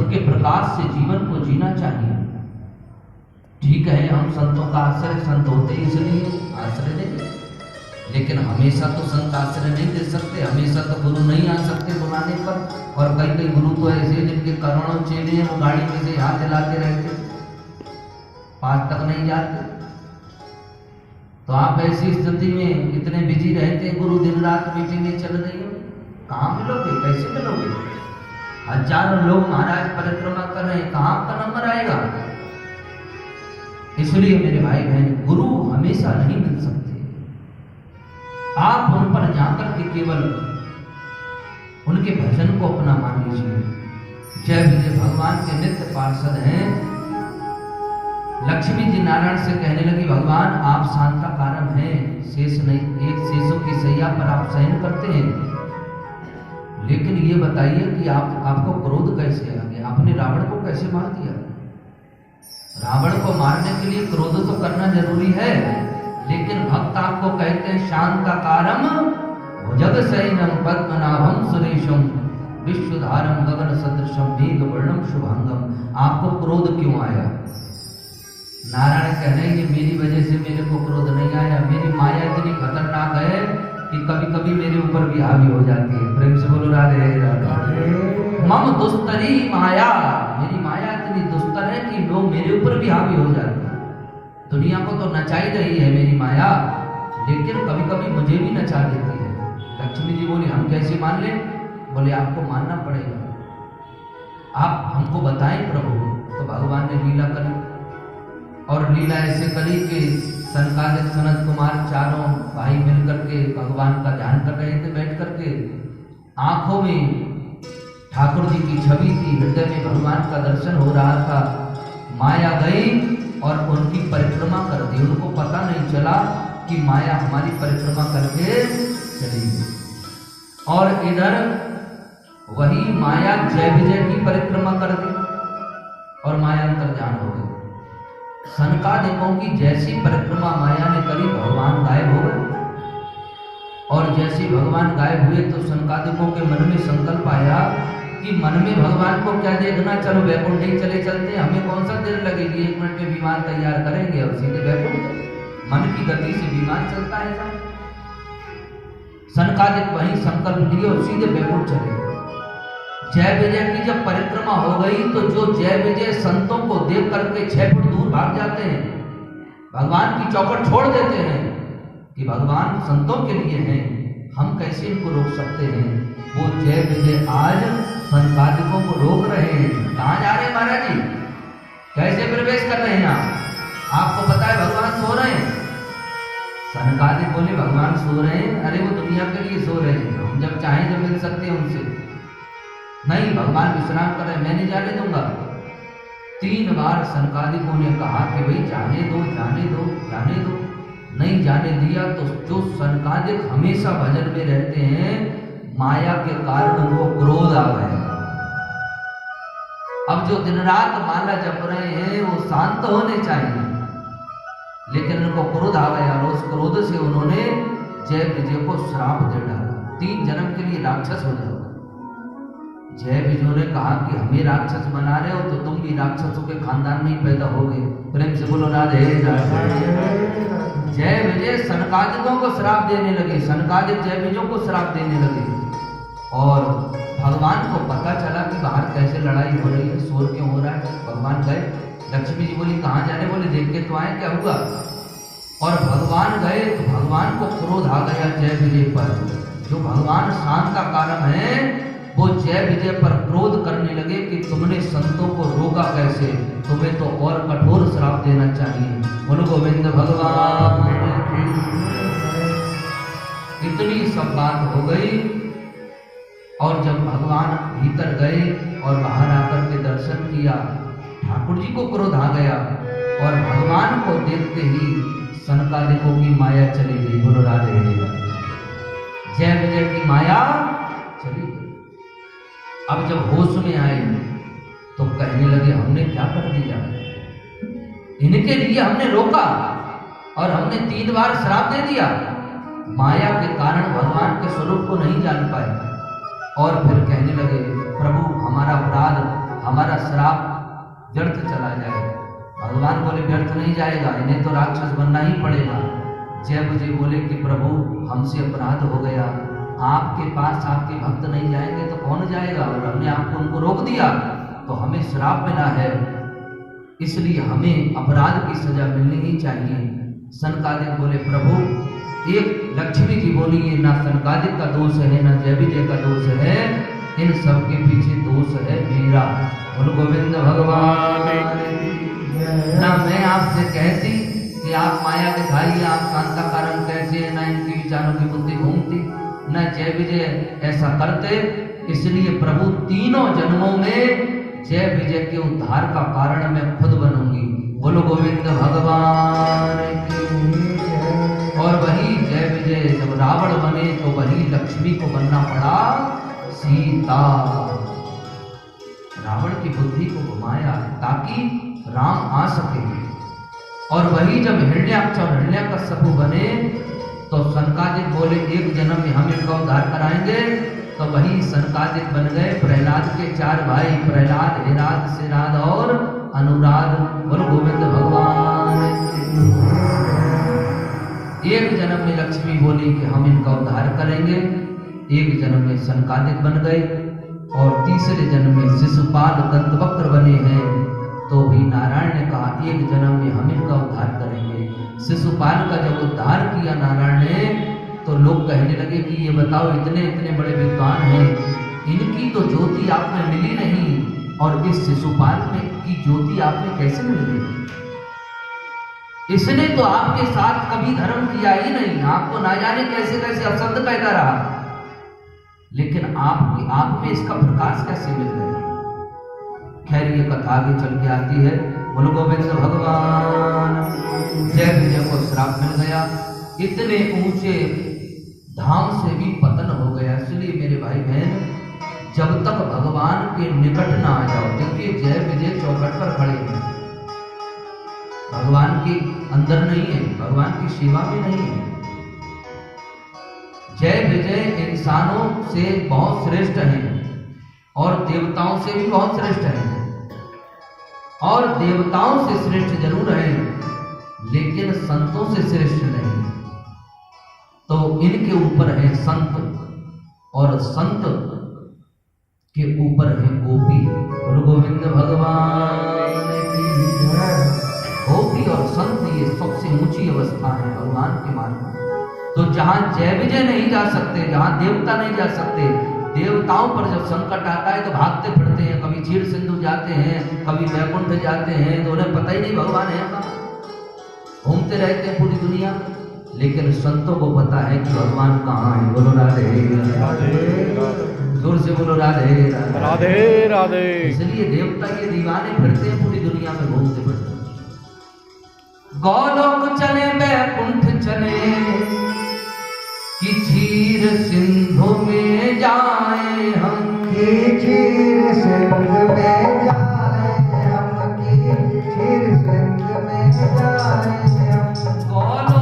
उनके प्रकाश से जीवन को जीना चाहिए। ठीक है, हम संतों का आश्रय, संत होते इसलिए आश्रय देते, लेकिन हमेशा तो संत आश्रय नहीं दे सकते, हमेशा तो गुरु नहीं आ सकते बुलाने पर। और कई कई गुरु तो ऐसे जिनके करोड़ों चेले हैं, वो गाड़ी में से हाथ दिलाते रहते, पास तक नहीं जाते। तो आप ऐसी स्थिति में इतने बिजी रहते हैं, गुरु दिन रात मीटिंगें चल रही हो, कहाँ मिलोगे, कैसे मिलोगे? हजारों लोग महाराज परिक्रमा कर रहे हैं, कहाँ आपका नंबर आएगा? इसलिए मेरे भाई बहन, गुरु हमेशा नहीं मिल सकते। आप उन पर जाकर के केवल उनके भजन को अपना मान लीजिए। जय विजय भगवान के नित्य पार्षद हैं। लक्ष्मी जी नारायण से कहने लगी, भगवान आप शांताकारम हैं, शेष नहीं, एक शेषों की सैया पर आप शयन करते हैं, लेकिन ये बताइए कि आपको क्रोध कैसे आ गया? आपने रावण को कैसे मार दिया? रावण को मारने के लिए क्रोध तो करना जरूरी है, लेकिन भक्त आपको कहते हैं शांताकारम भुजगशयनम पद्मनाभम सुरेशम विश्वधारम गगन सदृशम मेघवर्णम शुभांगम। आपको क्रोध क्यों आया? नारायण कह रहे हैं कि मेरी वजह से मेरे को क्रोध नहीं आया, मेरी माया इतनी खतरनाक है कि कभी कभी मेरे ऊपर भी हावी हो जाती है। प्रेम से बोलो राधे राधे। मम दुस्तरी माया, मेरी माया इतनी दुस्तर है कि लोग मेरे ऊपर भी हावी हो जाते हैं। दुनिया को तो नचा ही रही है मेरी माया, लेकिन कभी कभी मुझे भी नचा देती है। लक्ष्मी जी बोली, हम कैसे मान लें? बोले आपको मानना पड़ेगा, आप हमको बताएं प्रभु। तो भगवान ने लीला करी, और लीला ऐसे करी कि सनकादिक सनत कुमार चारों भाई मिलकर के भगवान का ध्यान कर रहे थे बैठ करके। आंखों में ठाकुर जी की छवि थी, हृदय में भगवान का दर्शन हो रहा था। माया गई और उनकी परिक्रमा कर दी, उनको पता नहीं चला कि माया हमारी परिक्रमा करके चली गई। और इधर वही माया जय विजय की परिक्रमा कर दी और माया अंतर्ध्यान हो गई। सनकादिकों की जैसी परिक्रमा माया ने करी, भगवान गायब हो गए। और जैसे भगवान गायब हुए तो सनकादिकों के मन में संकल्प आया कि मन में भगवान को क्या देखना, चलो वैकुंठ ही चले चलते हैं, हमें कौन सा देर लगेगी, 1 मिनट में विमान तैयार करेंगे और सीधे वैकुंठ। मन की गति से विमान चलता है साहब। सनकादिक वही संकल्प लिए और सीधे वैकुंठ चले। जय विजय की जब परिक्रमा हो गई तो जो जय विजय संतों को देख करके 6 फुट दूर भाग जाते हैं, भगवान की चौखट छोड़ देते हैं कि भगवान संतों के लिए हैं, हम कैसे इनको रोक सकते हैं। वो जय विजय आज सनकादिकों को रोक रहे हैं। कहाँ जा रहे हैं महाराज जी, कैसे प्रवेश कर रहे हैं आपको पता है भगवान सो रहे हैं। सनकादिक बोले, भगवान सो रहे हैं? अरे वो दुनिया के लिए सो रहे हैं, हम जब चाहें जब मिल सकते हैं उनसे। नहीं, भगवान विश्राम कर रहे हैं, मैं नहीं जाने दूंगा। 3 बार सनकादिकों ने कहा कि भाई जाने दो जाने दो जाने दो, नहीं जाने दिया। तो जो सनकादिक हमेशा भजन में रहते हैं, माया के कारण उनको क्रोध आ गया। अब जो दिन रात माला जप रहे हैं वो शांत होने चाहिए, लेकिन उनको क्रोध आ गया और उस क्रोध से उन्होंने जय विजय को श्राप दे डाला, 3 जन्म के लिए राक्षस हो जाओ। जय विजय ने कहा कि हमें राक्षस बना रहे हो तो तुम भी राक्षसों के खानदान में ही पैदा हो गए। प्रेम से बोलो राधे राधे। जय विजय सनकादिकों को श्राप देने लगे, सनकादिक जय विजय को श्राप देने लगे। और भगवान को पता चला कि बाहर कैसे लड़ाई हो रही है, शोर क्यों हो रहा है। भगवान गए, लक्ष्मी जी बोली कहाँ जाने? बोले देख के तो आए, क्या हुआ? और भगवान गए तो भगवान को क्रोध आ गया जय विजय पर। जो भगवान शांत का कारण है वो जय विजय पर क्रोध करने लगे कि तुमने संतों को रोका कैसे, तुम्हें तो और कठोर श्राप देना चाहिए। बोलो गोविंद भगवान। इतनी सब बात हो गई। और जब भगवान भीतर गए और बाहर आकर के दर्शन किया, ठाकुर जी को क्रोध आ गया और भगवान को देखते ही सनकादिकों की माया चली गई। बोलो राधे राधे। जय विजय की माया चली गई। अब जब होश में आए तो कहने लगे हमने क्या कर दिया, इनके लिए हमने रोका और हमने 3 बार श्राप दे दिया। माया के कारण भगवान के स्वरूप को नहीं जान पाए। और फिर कहने लगे प्रभु हमारा अपराध, हमारा श्राप व्यर्थ चला जाए। भगवान बोले व्यर्थ नहीं जाएगा, इन्हें तो राक्षस बनना ही पड़ेगा। जय विजय बोले कि प्रभु हमसे अपराध हो गया, आपके पास आपके भक्त नहीं जाएंगे तो कौन जाएगा, और हमने आपको उनको रोक दिया तो हमें श्राप मिला है, इसलिए हमें अपराध की सजा मिलनी ही चाहिए। सनकादिक बोले प्रभु, एक लक्ष्मी जी बोली ये ना सनकादिक का दोष है ना जय विजय का दोष है, इन सब के पीछे दोष है मेरा। बोलो गोविंद भगवान। ना मैं आपसे कहती कि आप माया दिखाइए, आप शांता कारण कैसे, ना इनकी विचारों की बुद्धि घूमती, ना जय विजय ऐसा करते, इसलिए प्रभु तीनों जन्मों में जय विजय के उद्धार का कारण मैं खुद बनूंगी। बोलो गोविंद भगवान की। और वही जय विजय जब रावण बने तो वही लक्ष्मी को बनना पड़ा सीता। रावण की बुद्धि को घुमाया ताकि राम आ सके। और वही जब हिरण्याक्ष और हिरण्यकश्यप बने तो सनकादिक बोले एक जन्म में हम इनका उद्धार कराएंगे, तो वही सनकादिक बन गए प्रहलाद के चार भाई, प्रहलाद, हिराद, सिराद और अनुराग। बोलो गोविंद भगवान। एक जन्म में लक्ष्मी बोली कि हम इनका उद्धार करेंगे, एक जन्म में सनकादिक बन गए, और तीसरे जन्म में शिशुपाल दंतवक्र बने हैं, तो भी नारायण ने कहा एक जन्म में हम इनका उद्धार करेंगे। शिशुपाल का जब उद्धार किया नारायण ने तो लोग कहने लगे कि ये बताओ इतने इतने बड़े विद्वान हैं, इनकी तो ज्योति आप में मिली नहीं, और इस शिशुपाल में की ज्योति आप में कैसे मिल गई? इसने तो आपके साथ कभी धर्म किया ही नहीं, आपको ना जाने कैसे कैसे अपशब्द कहता रहा, लेकिन आप में इसका प्रकाश कैसे मिल गया? खैर ये कथा आगे चल के आती है। बोलो गोविंद भगवान। जय विजय को श्राप मिल गया, इतने ऊंचे धाम से भी पतन हो गया। इसलिए मेरे भाई बहन, जब तक भगवान के निकट ना आ जाओ, देखिए जय विजय चौखट पर खड़े हैं, भगवान के अंदर नहीं है, भगवान की सेवा में नहीं है। जय विजय इंसानों से बहुत श्रेष्ठ हैं और देवताओं से भी बहुत श्रेष्ठ हैं, और देवताओं से श्रेष्ठ जरूर हैं लेकिन संतों से श्रेष्ठ नहीं। तो इनके ऊपर है संत, और संत के ऊपर है गोपी। बोलो गोविंद भगवान की। गोपी और संत ये सबसे ऊंची अवस्था है भगवान के मार्ग में। तो जहां जय विजय नहीं जा सकते, जहां देवता नहीं जा सकते, देवताओं पर जब संकट आता है तो भागते फिरते हैं, कभी क्षीर सिंधु जाते हैं, कभी वैकुंठ जाते हैं, तो उन्हें पता ही नहीं भगवान है कहाँ, घूमते रहते हैं पूरी दुनिया। लेकिन संतों को पता है कि भगवान कहाँ है। बोलो राधे राधे, जोर से बोलो राधे राधे राधे। इसलिए देवता के दीवाने फिरते हैं पूरी दुनिया में, घूमते फिरते हैं। गौलोक चले वैकुंठ चले कि क्षीर सिंधु में जाए हम, क्षीर सिंधु में जाए हम, क्षीर सिंधु में जाए हम।